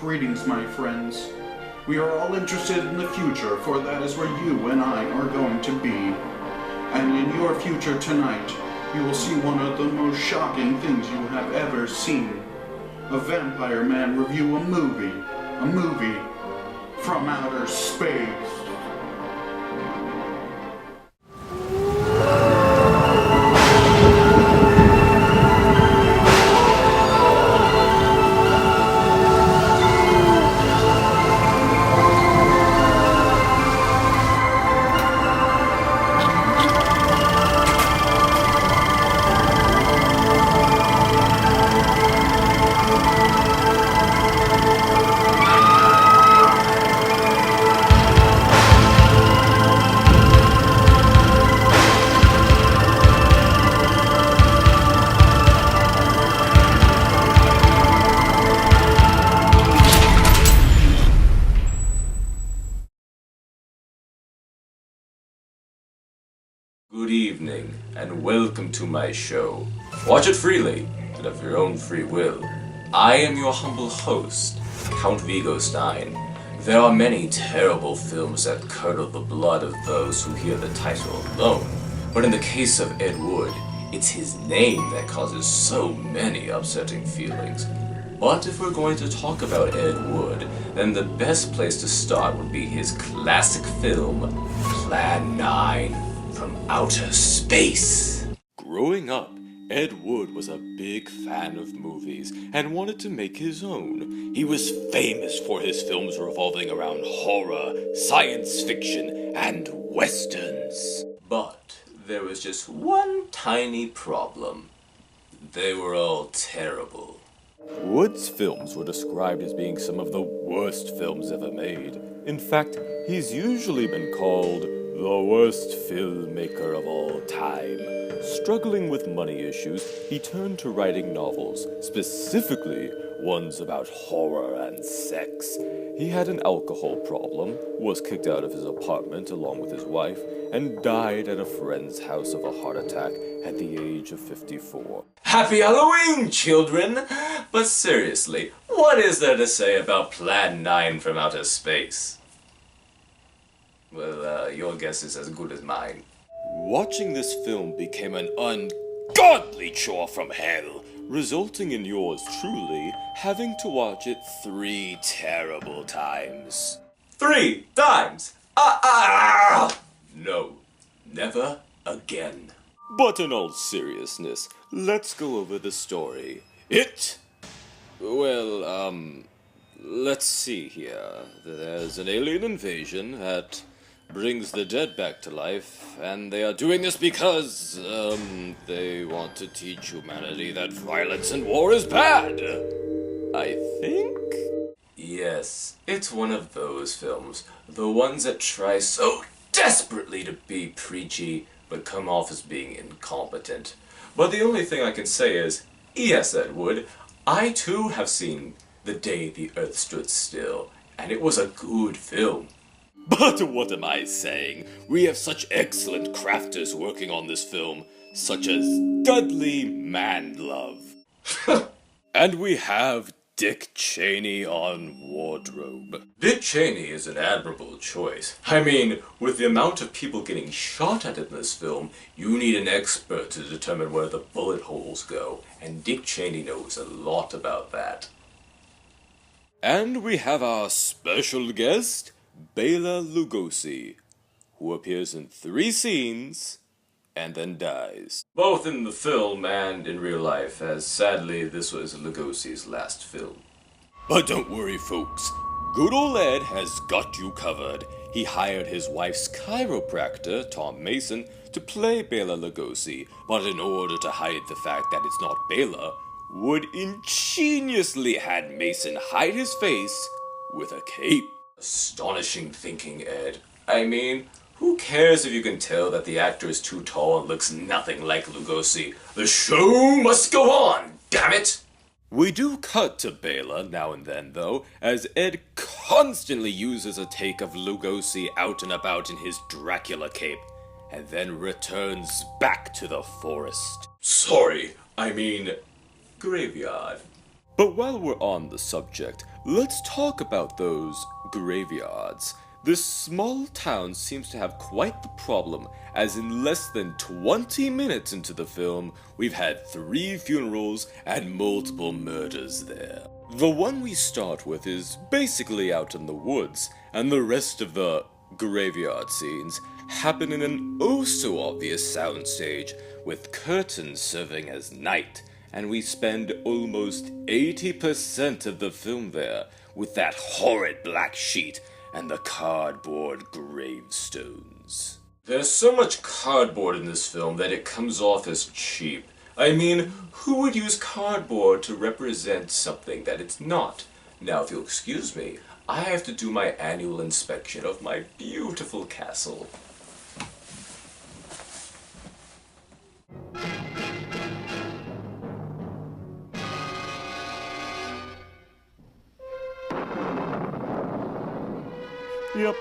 Greetings, my friends. We are all interested in the future, for that is where you and I are going to be. And in your future tonight, you will see one of the most shocking things you have ever seen. A vampire man review a movie from outer space. Good evening, and welcome to my show. Watch it freely, and of your own free will. I am your humble host, Count Vigostein. There are many terrible films that curdle the blood of those who hear the title alone, but in the case of Ed Wood, it's his name that causes so many upsetting feelings. But if we're going to talk about Ed Wood, then the best place to start would be his classic film, Plan 9. From outer space. Growing up, Ed Wood was a big fan of movies and wanted to make his own. He was famous for his films revolving around horror, science fiction, and westerns. But there was just one tiny problem. They were all terrible. Wood's films were described as being some of the worst films ever made. In fact, he's usually been called the worst filmmaker of all time. Struggling with money issues, he turned to writing novels, specifically ones about horror and sex. He had an alcohol problem, was kicked out of his apartment along with his wife, and died at a friend's house of a heart attack at the age of 54. Happy Halloween, children! But seriously, what is there to say about Plan 9 from outer space? Well, your guess is as good as mine. Watching this film became an ungodly chore from hell, resulting in yours truly having to watch it 3 terrible times. 3 times? No, never again. But in all seriousness, let's go over the story. Let's see here. There's an alien invasion that brings the dead back to life, and they are doing this because, they want to teach humanity that violence and war is bad. I think? Yes, it's one of those films. The ones that try so desperately to be preachy, but come off as being incompetent. But the only thing I can say is, yes, Ed Wood, I too have seen The Day the Earth Stood Still, and it was a good film. But what am I saying? We have such excellent crafters working on this film, such as Dudley Manlove. And we have Dick Cheney on wardrobe. Dick Cheney is an admirable choice. I mean, with the amount of people getting shot at in this film, you need an expert to determine where the bullet holes go, and Dick Cheney knows a lot about that. And we have our special guest, Bela Lugosi, who appears in 3 scenes and then dies. Both in the film and in real life, as sadly this was Lugosi's last film. But don't worry, folks. Good old Ed has got you covered. He hired his wife's chiropractor, Tom Mason, to play Bela Lugosi, but in order to hide the fact that it's not Bela, Wood ingeniously had Mason hide his face with a cape. Astonishing thinking, Ed. I mean, who cares if you can tell that the actor is too tall and looks nothing like Lugosi? The show must go on, damn it! We do cut to Bela now and then, though, as Ed constantly uses a take of Lugosi out and about in his Dracula cape, and then returns back to the forest. Sorry, I mean, graveyard. But while we're on the subject, let's talk about those graveyards. This small town seems to have quite the problem, as in less than 20 minutes into the film, we've had 3 funerals and multiple murders there. The one we start with is basically out in the woods, and the rest of the graveyard scenes happen in an oh-so-obvious soundstage, with curtains serving as night, and we spend almost 80% of the film there, with that horrid black sheet and the cardboard gravestones. There's so much cardboard in this film that it comes off as cheap. I mean, who would use cardboard to represent something that it's not? Now, if you'll excuse me, I have to do my annual inspection of my beautiful castle. Yep,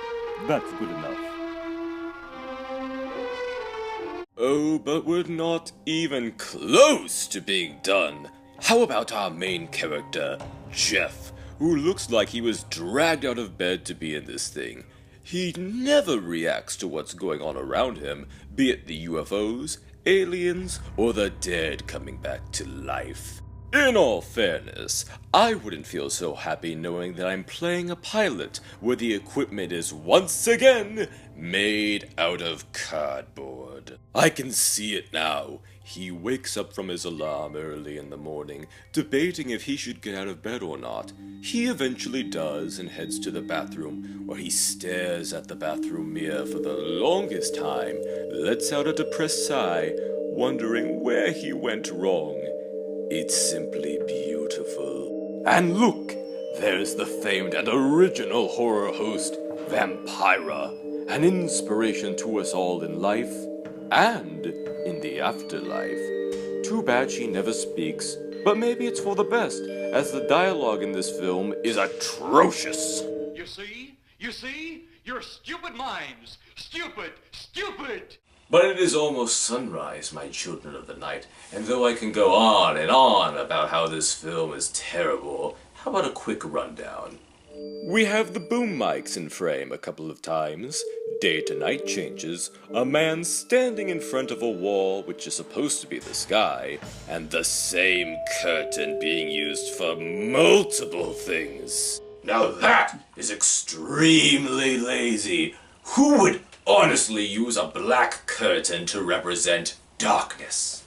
that's good enough. Oh, but we're not even close to being done. How about our main character, Jeff, who looks like he was dragged out of bed to be in this thing? He never reacts to what's going on around him, be it the UFOs, aliens, or the dead coming back to life. In all fairness, I wouldn't feel so happy knowing that I'm playing a pilot where the equipment is once again made out of cardboard. I can see it now. He wakes up from his alarm early in the morning, debating if he should get out of bed or not. He eventually does and heads to the bathroom, where he stares at the bathroom mirror for the longest time, lets out a depressed sigh, wondering where he went wrong. It's simply beautiful. And look, there's the famed and original horror host, Vampira, an inspiration to us all in life and in the afterlife. Too bad she never speaks, but maybe it's for the best, as the dialogue in this film is atrocious. You see? Your stupid minds. Stupid! But it is almost sunrise, my children of the night, and though I can go on and on about how this film is terrible, how about a quick rundown? We have the boom mics in frame a couple of times, day to night changes, a man standing in front of a wall which is supposed to be the sky, and the same curtain being used for multiple things. Now that is extremely lazy. Who would honestly use a black curtain to represent darkness?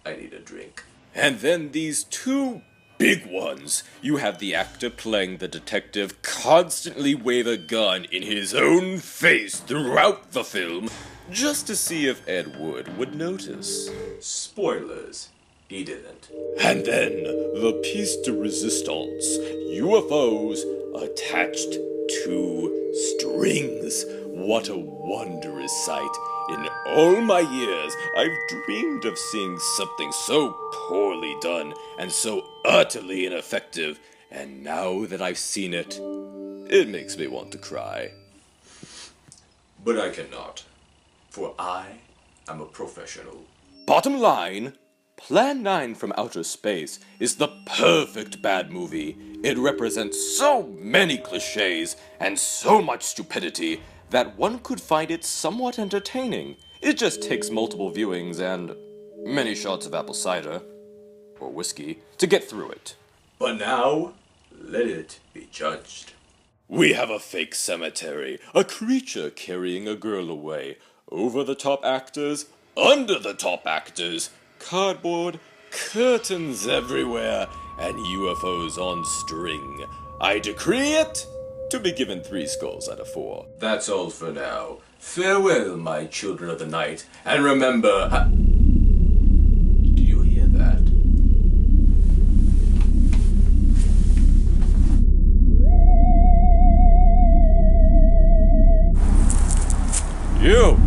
I need a drink. And then these two big ones. You have the actor playing the detective constantly wave a gun in his own face throughout the film, just to see if Ed Wood would notice. Spoilers. He didn't. And then, the piece de resistance, UFOs attached to strings. What a wondrous sight. In all my years, I've dreamed of seeing something so poorly done and so utterly ineffective, and now that I've seen it, it makes me want to cry. But I cannot, for I am a professional. Bottom line, Plan 9 from Outer Space is the perfect bad movie. It represents so many cliches and so much stupidity that one could find it somewhat entertaining. It just takes multiple viewings and many shots of apple cider, or whiskey, to get through it. But now, let it be judged. We have a fake cemetery, a creature carrying a girl away, over-the-top actors, under-the-top actors, cardboard, curtains everywhere, and UFOs on string. I decree it to be given 3 skulls out of 4. That's all for now. Farewell, my children of the night, and remember... Do you hear that? You!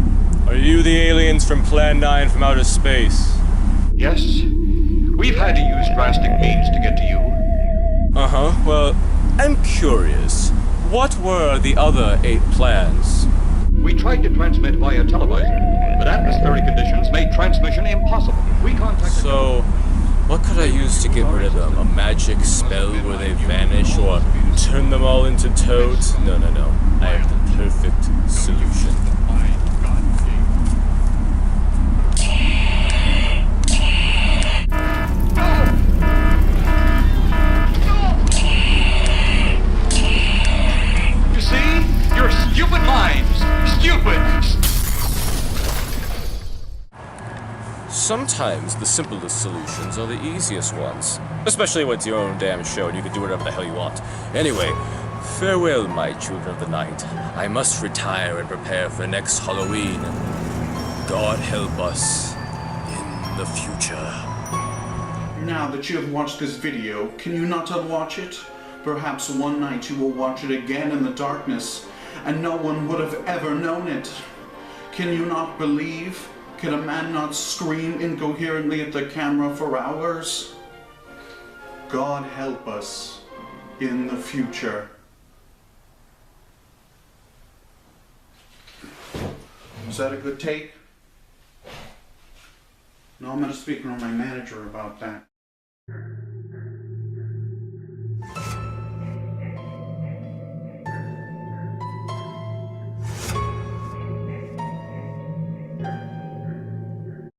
Are you the aliens from Plan 9 from outer space? Yes, we've had to use drastic means to get to you. Well, I'm curious. What were the other 8 plans? We tried to transmit via televisor, but atmospheric conditions made transmission impossible. We contacted... So, what could I use to get rid of them? A magic spell where they vanish, or turn them all into toads? No. I have the perfect solution. You see? Your stupid minds! Stupid! Sometimes the simplest solutions are the easiest ones. Especially when it's your own damn show and you can do whatever the hell you want. Anyway, farewell, my children of the night. I must retire and prepare for next Halloween. God help us in the future. Now that you have watched this video, can you not unwatch it? Perhaps one night you will watch it again in the darkness, and no one would have ever known it. Can you not believe? Can a man not scream incoherently at the camera for hours? God help us in the future. Is that a good take? No, I'm going to speak with my manager about that.